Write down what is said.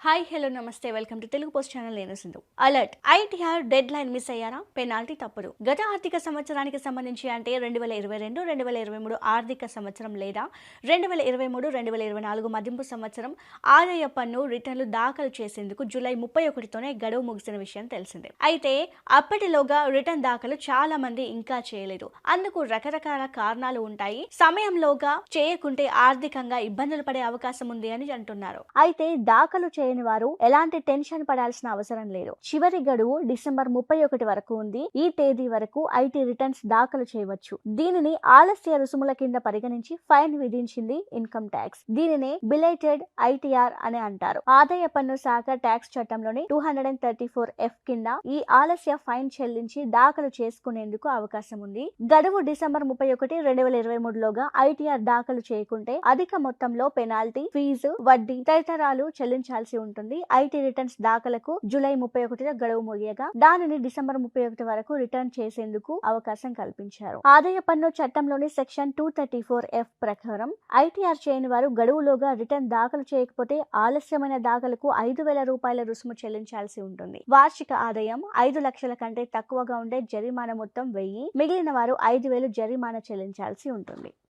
Hi hello నమస్తే welcome to Telugu post channel. నేను Sindhu. Alert, ITR deadline miss అయ్యారా? Penalty తప్పదు. గత ఆర్థిక సంవత్సరానికి సంబంధించి అంటే 2022 2023 ఆర్థిక సంవత్సరం లేదా 2023 2024 మదింపు సంవత్సరం ఆదాయ పన్ను రిటర్నులు దాఖలు చేసేందుకు జూలై 31తోనే గడువు ముగిసిన విషయం తెలిసిందే. అయితే అప్పటిలోగా రిటర్న్ దాఖలు చాలా మంది ఇంకా చేయలేదు. అందుకు రకరకాల కారణాలు ఉంటాయి. సమయంలోగా చేయకుంటే ఆర్థికంగా ఇబ్బందులు పడే అవకాశం ఉంది అని అంటున్నారు. అయితే దాఖలు చేయని వారు ఎలాంటి టెన్షన్ పడాల్సిన అవసరం లేదు. చివరి గడువు డిసెంబర్ 31 వరకు ఉంది. ఈ తేదీ వరకు ఐటీ రిటర్న్స్ దాఖలు చేయవచ్చు. దీనిని ఆలస్య రుసుముల కింద పరిగణించి ఫైన్ విధించింది ఇన్కమ్ ట్యాక్స్. దీనినే బిలేటెడ్ ఐటీఆర్ అని అంటారు. ఆదాయ పన్ను శాఖ ట్యాక్స్ చట్టంలోని 234F కింద ఈ ఆలస్య ఫైన్ చెల్లించి దాఖలు చేసుకునేందుకు అవకాశం ఉంది. గడువు డిసెంబర్ 31 2023 లోగా ఐటీఆర్ దాఖలు చేయకుంటే అధిక మొత్తంలో పెనాల్టీ, ఫీజు, వడ్డీ తదితరాలు చెల్లించాల్సి ఉంటుంది. ఐటీ రిటర్న్స్ దాఖలకు జూలై 31 గడువు ముగియగా దానిని డిసెంబర్ 31 వరకు రిటర్న్ చేసేందుకు అవకాశం కల్పించారు. ఆదాయ పన్ను చట్టంలోని సెక్షన్ 234F ప్రకారం ఐటీఆర్ చేయని వారు గడువులోగా రిటర్న్ దాఖలు చేయకపోతే ఆలస్యమైన దాఖలకు 5,000 రూపాయల రుసుము చెల్లించాల్సి ఉంటుంది. వార్షిక ఆదాయం 5 లక్షల కంటే తక్కువగా ఉండే జరిమానా మొత్తం 1000, మిగిలిన వారు 5,000 జరిమానా చెల్లించాల్సి ఉంటుంది.